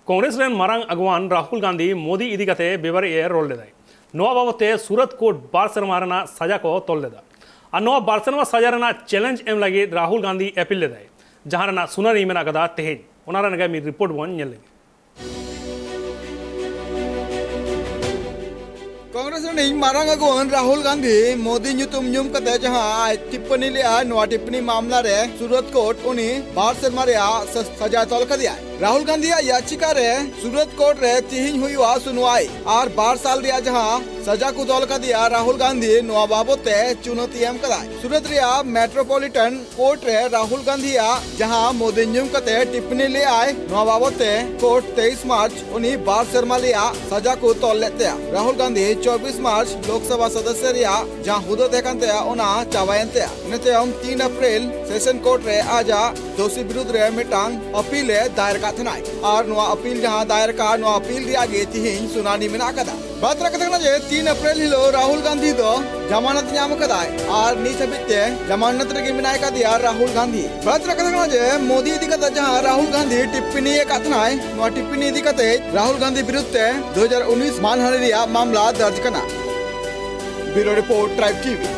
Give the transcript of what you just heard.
Congress rain Marang अगवान Rahul Gandhi Modi इदी कते बेबारे role लेदाय नोआ बाबते सूरत court bar सर्मा रेना सजा को तोल लेदा आ नोआ बार सर्मा सजा रेना चैलेंज एम लगे राहुल गांधी अपील लेदाय जहां रेना सुनानी मेना कदा तेहेज ओना रेना मी रिपोर्ट बोन नेल लगे कांग्रेस ने मारांग अगुवान राहुल गांधी मोदी ᱧᱩᱛᱩᱢ ᱧᱩᱢ ᱠᱟᱛᱮ ᱡᱟᱦᱟᱸ टिप्पणी ᱞᱮᱜᱼᱟ ᱱᱚᱣᱟ टिप्पणी मामला रे सूरत कोर्ट उनी 12 सेरमा ᱨᱮᱭᱟᱜ सजा तोल कदिया राहुल गांधी याचिका रे सूरत कोर्ट रे तिहिन हुआ सुनवाई और 12 साल रिया जहां सजा को तोल कदिया राहुल गांधी नोआ बाबते चुनौती एम कदा सूरत रिया मेट्रोपॉलिटन कोर्ट रे राहुल गांधी जहां मोदी ᱧᱩᱢ कते टिप्पणी ले आए नोआ बाबते कोर्ट 23 मार्च उनी 12 सेरमा रिया सजा को तोल लेते राहुल गांधी 24 मार्च लोकसभा सदस्य रिया जहां हुदो देखनते ओना चावायनते नेते 3 अप्रैल सेशन कोर्ट रे आजा दोषी विरुद्ध रे मिटांग अपील दायर का थनाय और नोआ अपील जहां दायर का नोआ अपील रिया गे तिहिन सुनानी मेना कदा बात रखना जे 3 अप्रैल हिलो राहुल गांधी दो जमानत ᱧᱟᱢ कदाय और नीच हबिते जमानत रे मिनाय का दिया राहुल गांधी बात रखना जे मोदी इदी कदा जहां राहुल गांधी टिप्पणी का थनाय नोआ टिप्पणी इदी कते राहुल गांधी विरुद्ध 2019 मानहानि रिया मामला दर्ज कना ब्यूरो रिपोर्ट ट्राइब टीवी।